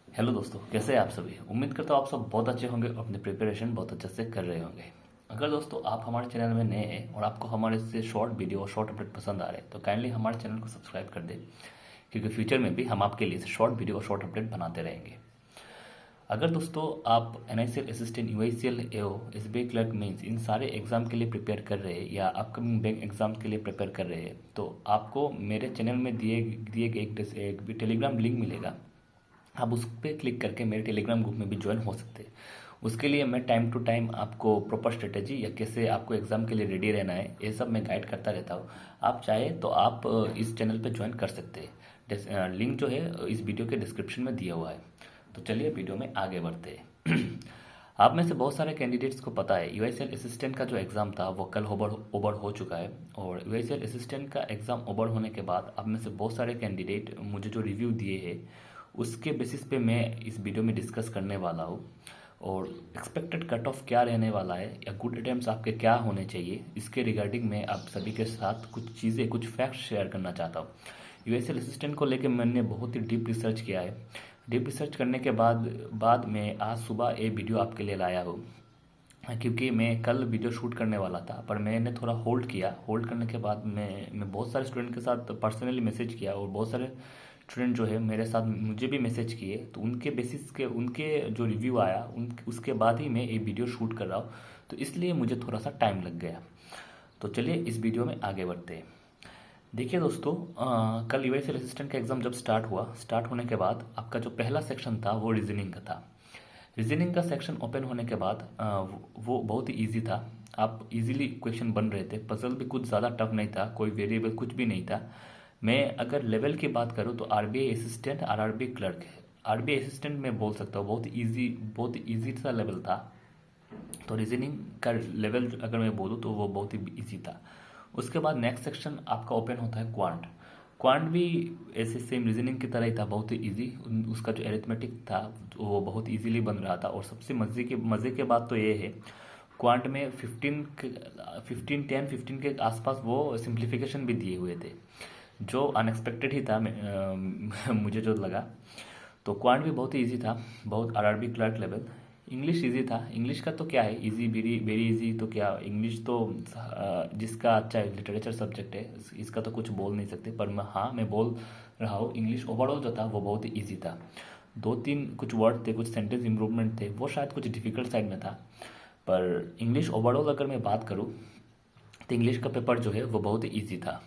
Hello दोस्तों, कैसे हैं आप सभी। उम्मीद करता हूँ आप सब बहुत अच्छे होंगे और अपनी प्रिपरेशन बहुत अच्छे से कर रहे होंगे। अगर दोस्तों आप हमारे चैनल में नए हैं और आपको हमारे से शॉर्ट वीडियो और शॉर्ट अपडेट पसंद आ रहे हैं तो काइंडली हमारे चैनल को सब्सक्राइब कर दें, क्योंकि फ्यूचर में भी हम आपके लिए शॉर्ट वीडियो और शॉर्ट अपडेट बनाते रहेंगे। अगर दोस्तों आप NICL assistant, UICL AO, SBI clerk mains इन सारे एग्ज़ाम के लिए प्रिपेयर कर रहे हैं या अपकमिंग बैंक एग्ज़ाम के लिए प्रिपेयर कर रहे हैं तो आपको मेरे चैनल में दिए दिए गए एक टेलीग्राम लिंक मिलेगा। आप उस पर क्लिक करके मेरे टेलीग्राम ग्रुप में भी ज्वाइन हो सकते हैं। उसके लिए मैं टाइम टू टाइम आपको प्रॉपर स्ट्रेटेजी या कैसे आपको एग्ज़ाम के लिए रेडी रहना है ये सब मैं गाइड करता रहता हूँ। आप चाहे तो आप इस चैनल पे ज्वाइन कर सकते हैं। लिंक जो है इस वीडियो के डिस्क्रिप्शन में दिया हुआ है। तो चलिए वीडियो में आगे बढ़ते हैं। आप में से बहुत सारे कैंडिडेट्स को पता है UICL असिस्टेंट का जो एग्ज़ाम था वो कल ओवर हो चुका है। और UICL असिस्टेंट का एग्ज़ाम ओवर होने के बाद आप में से बहुत सारे कैंडिडेट मुझे जो रिव्यू दिए हैं उसके बेसिस पे मैं इस वीडियो में डिस्कस करने वाला हूँ। और एक्सपेक्टेड कट ऑफ क्या रहने वाला है या गुड अटेम्प्ट्स आपके क्या होने चाहिए इसके रिगार्डिंग मैं आप सभी के साथ कुछ चीज़ें, कुछ फैक्ट्स शेयर करना चाहता हूँ। UICL असिस्टेंट को लेकर मैंने बहुत ही डीप रिसर्च किया है। डीप रिसर्च करने के बाद मैं आज सुबह ये वीडियो आपके लिए लाया हूँ, क्योंकि मैं कल वीडियो शूट करने वाला था पर मैंने थोड़ा होल्ड किया। होल्ड करने के बाद मैं बहुत सारे स्टूडेंट के साथ पर्सनली मैसेज किया और बहुत सारे स्टूडेंट जो है मेरे साथ मुझे भी मैसेज किए, तो उनके बेसिस के उनके जो रिव्यू आया उसके बाद ही मैं ये वीडियो शूट कर रहा हूँ। तो इसलिए मुझे थोड़ा सा टाइम लग गया। तो चलिए इस वीडियो में आगे बढ़ते हैं। देखिए दोस्तों, कल UICL असिस्टेंट का एग्ज़ाम जब स्टार्ट होने के बाद आपका जो पहला सेक्शन था वो रीजनिंग का था। रीजनिंग का सेक्शन ओपन होने के बाद वो बहुत ही इजी था। आप इजीली क्वेश्चन बन रहे थे, पजल भी कुछ ज़्यादा टफ नहीं था, कोई वेरिएबल कुछ भी नहीं था। मैं अगर लेवल की बात करूँ तो RBI असिस्टेंट, RRB क्लर्क है। RBI असिस्टेंट मैं बोल सकता हूँ बहुत ही ईजी सा लेवल था। तो रीजनिंग का लेवल अगर मैं बोलूँ तो वो बहुत ही इजी था। उसके बाद नेक्स्ट सेक्शन आपका ओपन होता है क्वांट। क्वांट भी ऐसे सेम रीजनिंग की तरह ही था, बहुत ही इजी। उसका जो एरिथमेटिक था वो बहुत इजीली बन रहा था। और सबसे मज़े के बात तो ये है, क्वांट में 15 के आसपास वो सिंप्लीफिकेशन भी दिए हुए थे, जो अनएक्सपेक्टेड ही था। मुझे जो लगा तो क्वांट भी बहुत ही इजी था, बहुत RRB clerk level. English easy था। इंग्लिश का तो क्या है, इजी, वेरी वेरी इजी। तो क्या इंग्लिश तो जिसका अच्छा लिटरेचर सब्जेक्ट है इसका तो कुछ बोल नहीं सकते, पर मैं बोल रहा हूँ इंग्लिश ओवरऑल जो था वो बहुत ही ईजी था। दो तीन कुछ वर्ड थे, कुछ सेंटेंस इम्प्रूवमेंट थे, वो शायद कुछ डिफिकल्ट साइड में था। पर इंग्लिश ओवरऑल अगर मैं बात करूँ तो इंग्लिश का पेपर जो है वो बहुत ही ईजी था।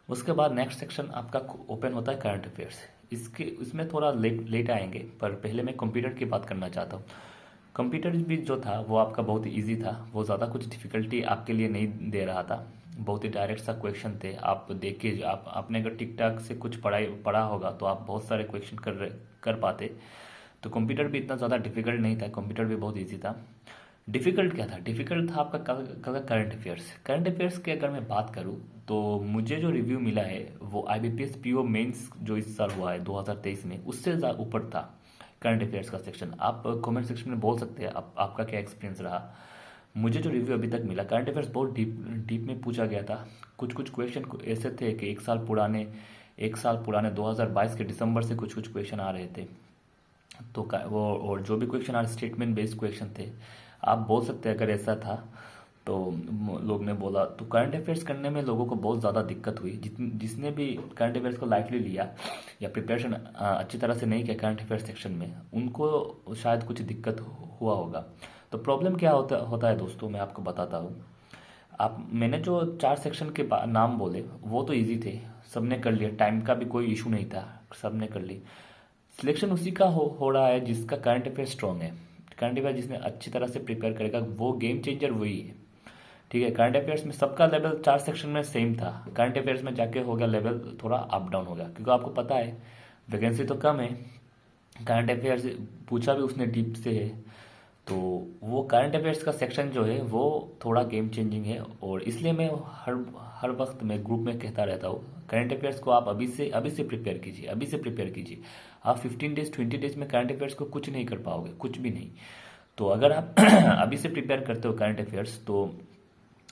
उसके बाद नेक्स्ट सेक्शन आपका ओपन होता है करंट अफेयर्स। इसमें थोड़ा लेट आएंगे, पर पहले मैं कंप्यूटर की बात करना चाहता हूँ। कंप्यूटर भी जो था वो आपका बहुत ही ईजी था, वो ज़्यादा कुछ डिफ़िकल्टी आपके लिए नहीं दे रहा था। बहुत ही डायरेक्ट सा क्वेश्चन थे। आप देख के आपने अगर टिक टाक से कुछ पढ़ा होगा तो आप बहुत सारे क्वेश्चन कर पाते। तो कंप्यूटर भी इतना ज़्यादा डिफिकल्ट नहीं था, कंप्यूटर भी बहुत ईजी था। डिफ़िकल्ट क्या था, डिफ़िकल्ट था आपका करंट अफेयर्स। करंट अफेयर्स की अगर मैं बात करूँ तो मुझे जो रिव्यू मिला है वो IBPS PO मेंस जो इस साल हुआ है 2023 में उससे ऊपर था करंट अफेयर्स का सेक्शन। आप कमेंट सेक्शन में बोल सकते हैं आपका क्या एक्सपीरियंस रहा। मुझे जो रिव्यू अभी तक मिला, करंट अफेयर्स बहुत डीप में पूछा गया था। कुछ कुछ क्वेश्चन ऐसे थे कि एक साल पुराने 2022 के दिसंबर से कुछ कुछ क्वेश्चन आ रहे थे। तो वो और जो भी question or statement based question थे। आप बोल सकते हैं अगर ऐसा था तो लोग ने बोला। तो करंट अफेयर्स करने में लोगों को बहुत ज़्यादा दिक्कत हुई। जिसने भी करंट अफेयर्स को लाइटली लिया या प्रिपरेशन अच्छी तरह से नहीं किया करंट अफेयर्स सेक्शन में, उनको शायद कुछ दिक्कत हुआ होगा। तो प्रॉब्लम क्या होता है दोस्तों, मैं आपको बताता हूँ। मैंने जो 4 सेक्शन के नाम बोले वो तो इजी थे, सबने कर लिया, टाइम का भी कोई इशू नहीं था, सबने कर ली। सिलेक्शन उसी का हो रहा है जिसका करंट अफेयर स्ट्रॉन्ग है। करंट अफेयर जिसने अच्छी तरह से प्रिपेयर करेगा वो गेम चेंजर वही है। ठीक है, करंट अफेयर्स में सबका लेवल 4 सेक्शन में सेम था। करंट अफेयर्स में जाके हो गया लेवल थोड़ा अप डाउन हो गया, क्योंकि आपको पता है वैकेंसी तो कम है। करंट अफेयर्स पूछा भी उसने डीप से है। तो वो करंट अफेयर्स का सेक्शन जो है वो थोड़ा गेम चेंजिंग है। और इसलिए मैं हर हर वक्त मैं ग्रुप में कहता रहता हूँ करंट अफेयर्स को आप अभी से प्रिपेयर कीजिए, अभी से प्रिपेयर कीजिए। आप 15 डेज 20 डेज में करंट अफेयर्स को कुछ नहीं कर पाओगे, कुछ भी नहीं। तो अगर आप अभी से प्रिपेयर करते हो करंट अफेयर्स तो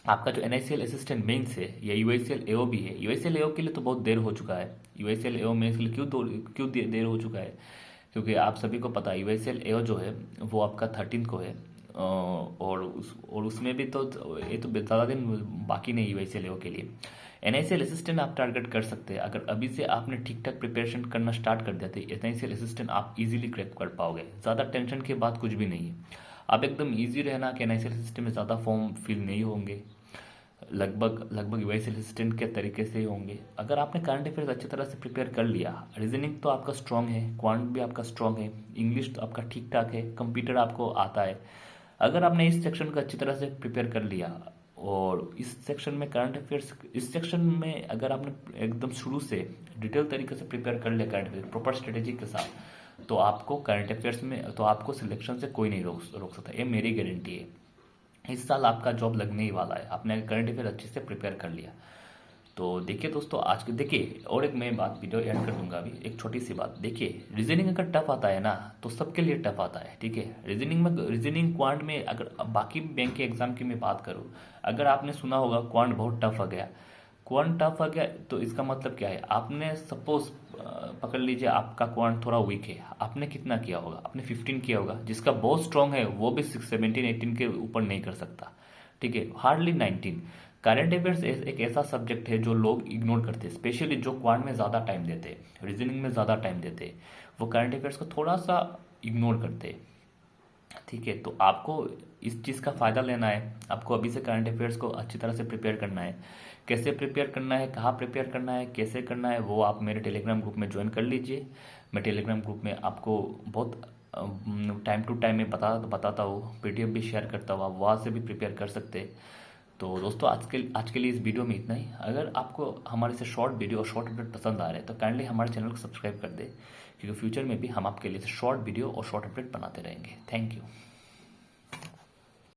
आपका जो NICL असिस्टेंट मेंस है या UICL AO भी है, UICL AO के लिए तो बहुत देर हो चुका है। UICL AO मेंस के लिए क्यों देर हो चुका है, क्योंकि आप सभी को पता है यूएसएल एओ जो है वो आपका 13 को है, और उसमें भी तो ये तो ज़्यादा दिन बाकी नहीं यूएसएल एओ के लिए। एनआईसीएल असिस्टेंट आप टारगेट कर सकते हैं। अगर अभी से आपने ठीक ठाक प्रिपरेशन करना स्टार्ट कर दिया तो एनआईसीएल असिस्टेंट आप इजीली क्रैक कर पाओगे। ज़्यादा टेंशन की बात कुछ भी नहीं है। आप एकदम इजी रहना कि एनआईसीएल असिस्टेंट में ज़्यादा फॉर्म फिल नहीं होंगे, लगभग यूएसएल असिस्टेंट के तरीके से ही होंगे। अगर आपने करंट अफेयर्स अच्छी तरह से प्रिपेयर कर लिया, रीजनिंग तो आपका स्ट्रांग है, क्वांट भी आपका स्ट्रांग है, इंग्लिश तो आपका ठीक ठाक है, कंप्यूटर आपको आता है। अगर आपने इस सेक्शन को अच्छी तरह से प्रिपेयर कर लिया और इस सेक्शन में करंट अफेयर्स, इस सेक्शन में अगर आपने एकदम शुरू से डिटेल तरीके से प्रिपेयर कर लिया करंट अफेयर प्रॉपर स्ट्रेटेजी के साथ, तो आपको करंट अफेयर्स में तो आपको सिलेक्शन से कोई नहीं रोक सकता। ये मेरी गारंटी है। इस साल आपका जॉब लगने ही वाला है, आपने करंट अफेयर अच्छे से प्रिपेयर कर लिया। तो देखिए दोस्तों, आज के देखिए और एक मैं बात वीडियो ऐड कर दूंगा अभी, एक छोटी सी बात। देखिए रीजनिंग अगर टफ आता है ना तो सबके लिए टफ आता है, ठीक है। रीजनिंग क्वांट में अगर बाकी बैंक के एग्जाम की मैं बात करूँ, अगर आपने सुना होगा क्वांट बहुत टफ आ गया, क्वांट टफ आ गया तो इसका मतलब क्या है। आपने सपोज पकड़ लीजिए आपका क्वांट थोड़ा वीक है, आपने कितना किया होगा, आपने 15 किया होगा। जिसका बहुत स्ट्रांग है वो भी 17 18 के ऊपर नहीं कर सकता, ठीक है, हार्डली 19। करंट अफेयर्स एक ऐसा सब्जेक्ट है जो लोग इग्नोर करते हैं, स्पेशली जो क्वांट में ज़्यादा टाइम देते हैं, रीजनिंग में ज़्यादा टाइम देते हैं, वो करंट अफेयर्स को थोड़ा सा इग्नोर करते हैं, ठीक है। तो आपको इस चीज़ का फ़ायदा लेना है, आपको अभी से करंट अफेयर्स को अच्छी तरह से प्रिपेयर करना है। कैसे प्रिपेयर करना है, कहाँ प्रिपेयर करना है, कैसे करना है, वो आप मेरे टेलीग्राम ग्रुप में ज्वाइन कर लीजिए। मैं टेलीग्राम ग्रुप में आपको बहुत टाइम टू टाइम में बताता हूँ, पीडीएफ भी शेयर करता हूँ, आप वहाँ से भी प्रिपेयर कर सकते हैं। तो दोस्तों आज के लिए इस वीडियो में इतना ही। अगर आपको हमारे से शॉर्ट वीडियो और शॉर्ट अपडेट पसंद आ रहे हैं तो काइंडली हमारे चैनल को सब्सक्राइब कर दें, क्योंकि फ्यूचर में भी हम आपके लिए शॉर्ट वीडियो और शॉर्ट अपडेट बनाते रहेंगे। Thank you.